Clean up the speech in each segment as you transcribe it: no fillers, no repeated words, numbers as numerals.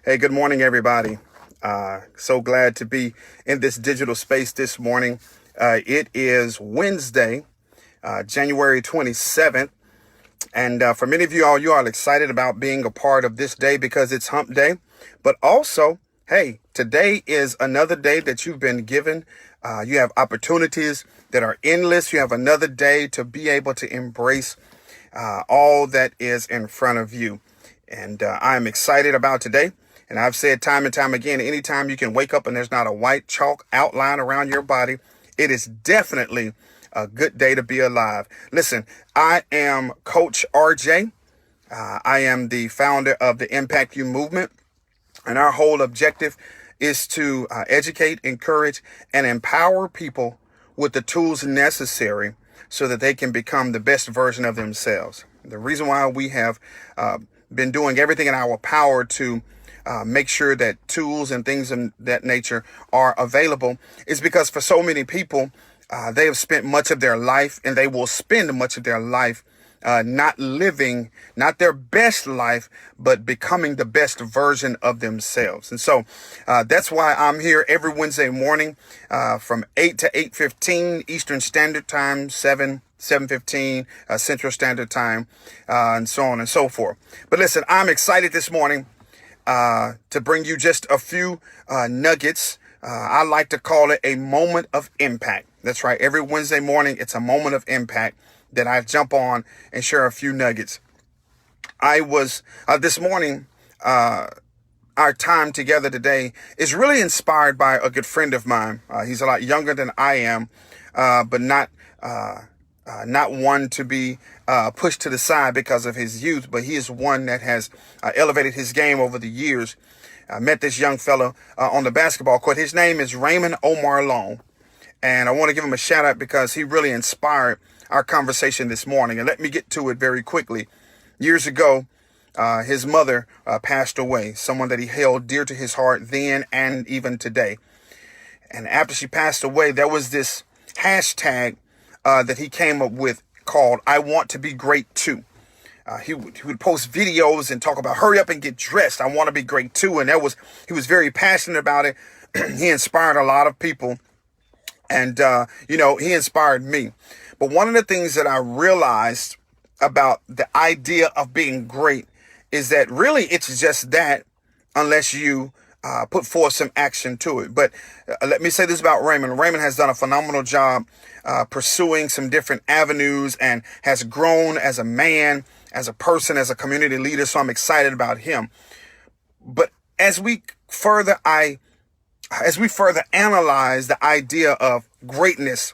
Hey, good morning, everybody. So glad to be in this digital space this morning. It is Wednesday, January 27th. And for many of you all excited about being a part of this day because it's hump day. But also, hey, today is another day that you've been given. You have opportunities that are endless. You have another day to be able to embrace all that is in front of you. And I'm excited about today. And I've said time and time again, anytime you can wake up and there's not a white chalk outline around your body, it is definitely a good day to be alive. Listen, I am Coach RJ. I am the founder of the Impact You movement. And our whole objective is to educate, encourage, and empower people with the tools necessary so that they can become the best version of themselves. The reason why we have been doing everything in our power to make sure that tools and things of that nature are available is because for so many people, they have spent much of their life and they will spend much of their life not living, not their best life, but becoming the best version of themselves. And so that's why I'm here every Wednesday morning from 8 to 8:15 Eastern Standard Time, 7:15 Central Standard Time, and so on and so forth. But listen, I'm excited this morning to bring you just a few nuggets. I like to call it a moment of impact. That's right. Every Wednesday morning, it's a moment of impact that I jump on and share a few nuggets. I was this morning, our time together today is really inspired by a good friend of mine. He's a lot younger than I am, but not one to be pushed to the side because of his youth, but he is one that has elevated his game over the years. I met this young fellow on the basketball court. His name is Raymond Omar Long, and I want to give him a shout out because he really inspired our conversation this morning. And let me get to it very quickly. Years ago, his mother passed away, someone that he held dear to his heart then and even today. And after she passed away, there was this hashtag that he came up with called "I want to be great too." He would post videos and talk about hurry up and get dressed. I want to be great too. And he was very passionate about it. He inspired a lot of people. And, he inspired me. But one of the things that I realized about the idea of being great is that really it's just that unless you put forth some action to it. But let me say this about Raymond. Raymond has done a phenomenal job pursuing some different avenues and has grown as a man, as a person, as a community leader. So I'm excited about him. But as we further analyze the idea of greatness,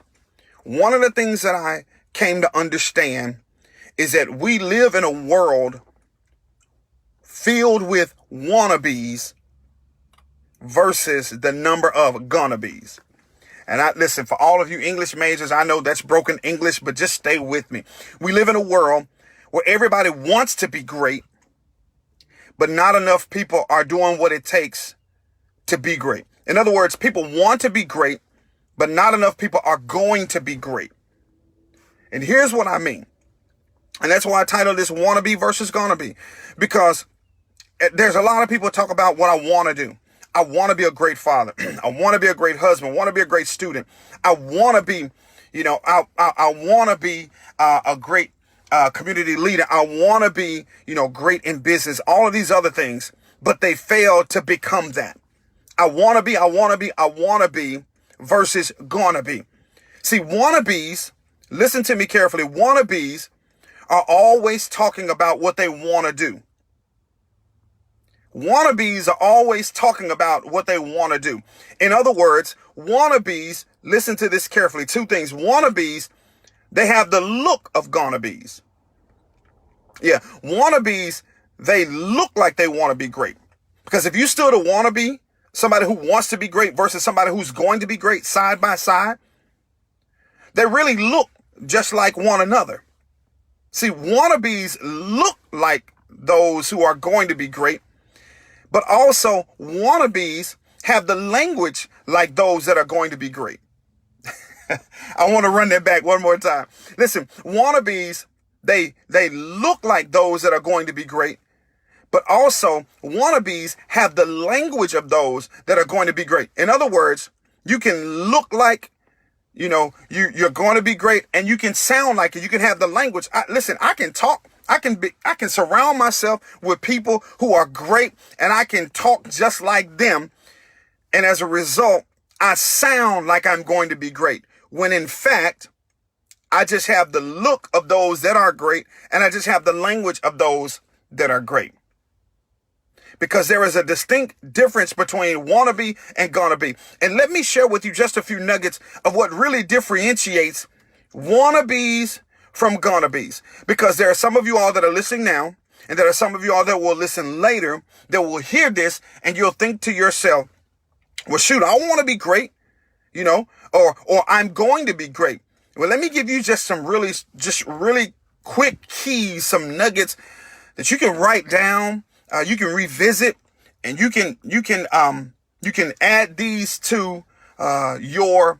one of the things that I came to understand is that we live in a world filled with wannabes versus the number of gonnabes. And listen, for all of you English majors, I know that's broken English, but just stay with me. We live in a world where everybody wants to be great, but not enough people are doing what it takes to be great. In other words, people want to be great, but not enough people are going to be great. And here's what I mean. And that's why I titled this "Wannabe versus Gonna Be," because there's a lot of people talk about what I want to do. I want to be a great father. I want to be a great husband. I want to be a great student. I want to be, I want to be a great community leader. I want to be, great in business, all of these other things, but they fail to become that. I want to be versus gonna be. See, wannabes, listen to me carefully. Wannabes are always talking about what they want to do. Wannabes are always talking about what they want to do. In other words, wannabes, listen to this carefully. Two things. Wannabes, they have the look of gonnabes. Yeah, wannabes, they look like they want to be great. Because if you stood a wannabe, somebody who wants to be great versus somebody who's going to be great side by side, they really look just like one another. See, wannabes look like those who are going to be great, but also wannabes have the language like those that are going to be great. I want to run that back one more time. Listen, wannabes, they look like those that are going to be great, but also wannabes have the language of those that are going to be great. In other words, you can look like, you're going to be great, and you can sound like it. You can have the language. Listen, I can talk. I can surround myself with people who are great, and I can talk just like them. And as a result, I sound like I'm going to be great, when in fact, I just have the look of those that are great, and I just have the language of those that are great. Because there is a distinct difference between wannabe and gonna be. And let me share with you just a few nuggets of what really differentiates wannabes from gonnabes. Because there are some of you all that are listening now, and there are some of you all that will listen later, that will hear this, and you'll think to yourself, well, shoot, I want to be great, or I'm going to be great. Well, let me give you just really quick keys, some nuggets that you can write down, you can revisit, and you can add these to your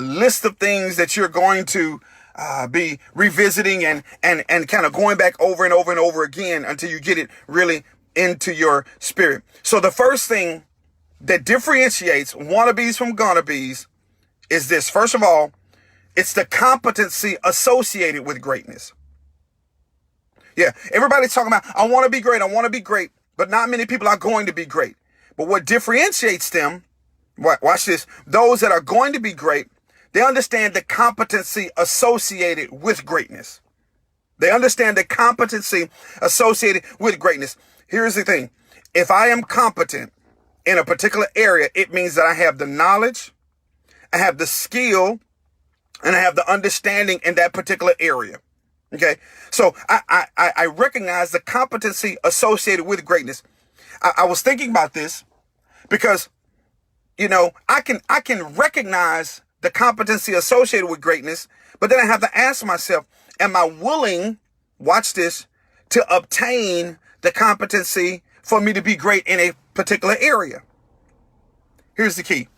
list of things that you're going to be revisiting and kind of going back over and over and over again until you get it really into your spirit. So the first thing that differentiates wannabes from gonnabes is this. First of all, it's the competency associated with greatness. Yeah, everybody's talking about, I want to be great, but not many people are going to be great. But what differentiates them, watch this, those that are going to be great, they understand the competency associated with greatness. They understand the competency associated with greatness. Here's the thing. If I am competent in a particular area, it means that I have the knowledge, I have the skill, and I have the understanding in that particular area. Okay. So I recognize the competency associated with greatness. I was thinking about this because, I can recognize the competency associated with greatness, but then I have to ask myself, am I willing, watch this, to obtain the competency for me to be great in a particular area? Here's the key.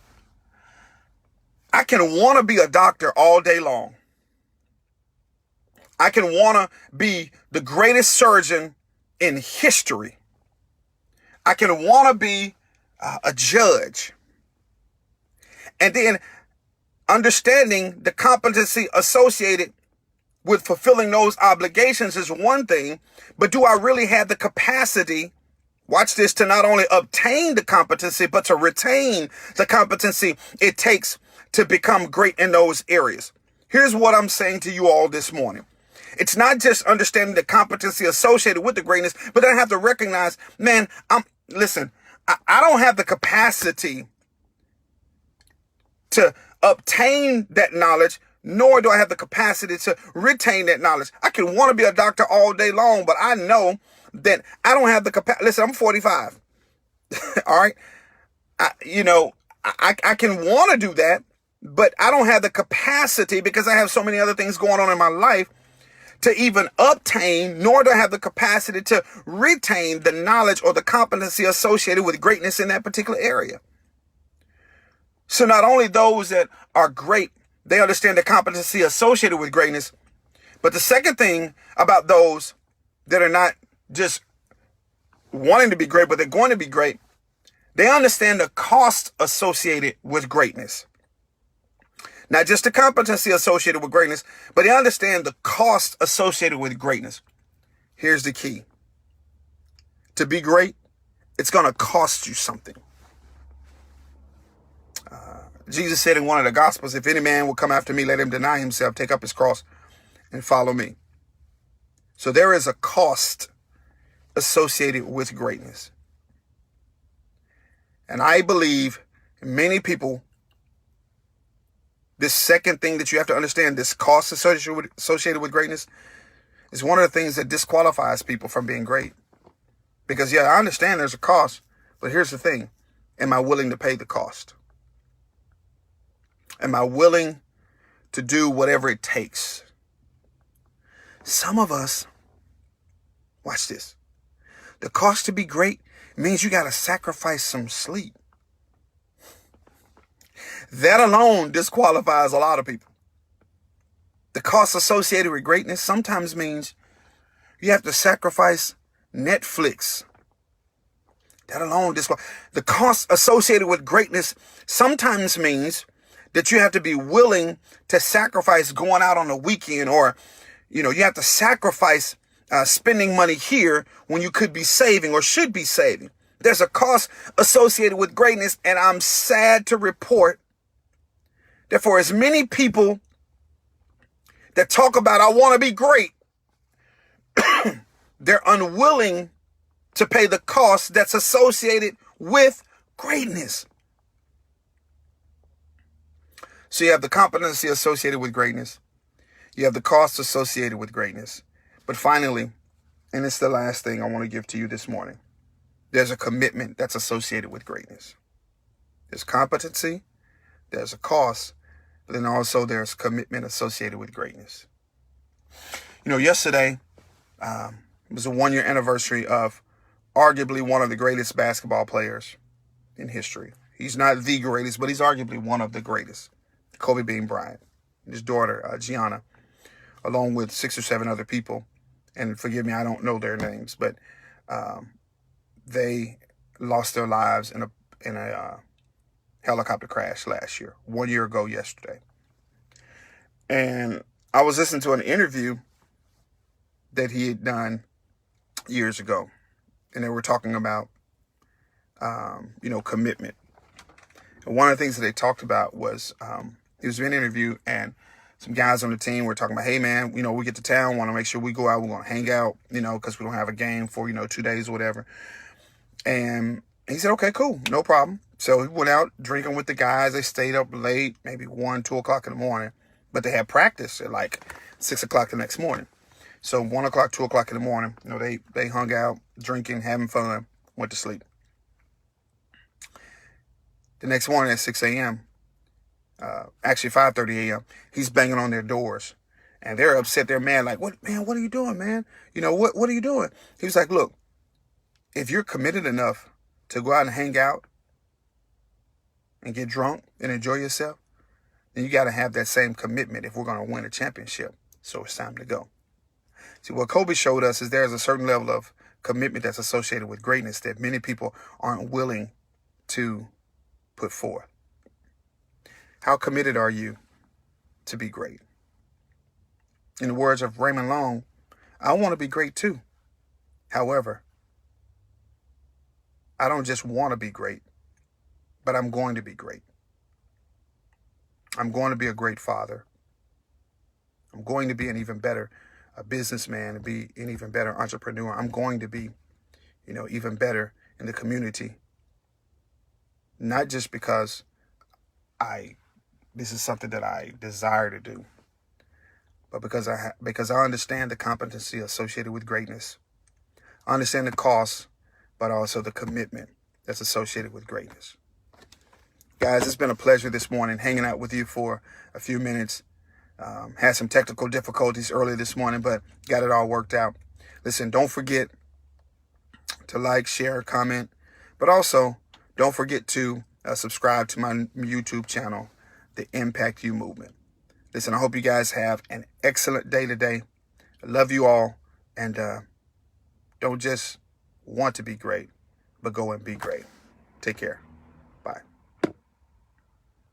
I can want to be a doctor all day long. I can want to be the greatest surgeon in history. I can want to be a judge. And then understanding the competency associated with fulfilling those obligations is one thing, but do I really have the capacity, watch this, to not only obtain the competency, but to retain the competency it takes to become great in those areas? Here's what I'm saying to you all this morning. It's not just understanding the competency associated with the greatness, but I have to recognize, man, I don't have the capacity to obtain that knowledge, nor do I have the capacity to retain that knowledge. I can want to be a doctor all day long, but I know that I don't have the capacity. Listen, I'm 45. All right. I can want to do that, but I don't have the capacity because I have so many other things going on in my life to even obtain, nor do I have the capacity to retain the knowledge or the competency associated with greatness in that particular area. So not only those that are great, they understand the competency associated with greatness, but the second thing about those that are not just wanting to be great, but they're going to be great, they understand the cost associated with greatness. Not just the competency associated with greatness, but they understand the cost associated with greatness. Here's the key. To be great, it's going to cost you something. Jesus said in one of the Gospels, if any man will come after me, let him deny himself, take up his cross, and follow me. So there is a cost associated with greatness. And I believe many people, this second thing that you have to understand, this cost associated with greatness, is one of the things that disqualifies people from being great. Because, yeah, I understand there's a cost, but here's the thing. Am I willing to pay the cost? Am I willing to do whatever it takes? Some of us, watch this. The cost to be great means you got to sacrifice some sleep. That alone disqualifies a lot of people. The cost associated with greatness sometimes means you have to sacrifice Netflix That alone, the cost associated with greatness sometimes means that you have to be willing to sacrifice going out on the weekend, or, you have to sacrifice spending money here when you could be saving or should be saving. There's a cost associated with greatness, and I'm sad to report that for as many people that talk about, I want to be great, they're unwilling to pay the cost that's associated with greatness. So you have the competency associated with greatness. You have the cost associated with greatness. But finally, and it's the last thing I want to give to you this morning, there's a commitment that's associated with greatness. There's competency, there's a cost, but then also there's commitment associated with greatness. Yesterday was a 1-year anniversary of arguably one of the greatest basketball players in history. He's not the greatest, but he's arguably one of the greatest. Kobe Bean Bryant, his daughter, Gianna, along with 6 or 7 other people. And forgive me, I don't know their names, but they lost their lives in a helicopter crash last year, 1 year ago yesterday. And I was listening to an interview that he had done years ago, and they were talking about, commitment. And one of the things that they talked about was, it was an interview, and some guys on the team were talking about, hey man, we get to town, want to make sure we go out, we're going to hang out, because we don't have a game for, 2 days or whatever. And he said, okay, cool, no problem. So he went out drinking with the guys. They stayed up late, maybe 1, 2 o'clock in the morning, but they had practice at like 6 o'clock the next morning. So 1 o'clock, 2 o'clock in the morning, they hung out, drinking, having fun, went to sleep. The next morning at 6 a.m., actually 5:30 a.m., he's banging on their doors, and they're upset. They're mad, like, what are you doing, man? What are you doing? He was like, look, if you're committed enough to go out and hang out and get drunk and enjoy yourself, then you got to have that same commitment if we're going to win a championship. So it's time to go. See, what Kobe showed us is there's a certain level of commitment that's associated with greatness that many people aren't willing to put forth. How committed are you to be great? In the words of Raymond Long, I want to be great too. However, I don't just want to be great, but I'm going to be great. I'm going to be a great father. I'm going to be an even better businessman and be an even better entrepreneur. I'm going to be, even better in the community. Not just because this is something that I desire to do, but because I understand the competency associated with greatness. I understand the cost, but also the commitment that's associated with greatness. Guys, it's been a pleasure this morning hanging out with you for a few minutes. Had some technical difficulties earlier this morning, but got it all worked out. Listen, don't forget to like, share, comment, but also don't forget to subscribe to my YouTube channel, The Impact You Movement. Listen, I hope you guys have an excellent day today. I love you all, and don't just want to be great, but go and be great. Take care.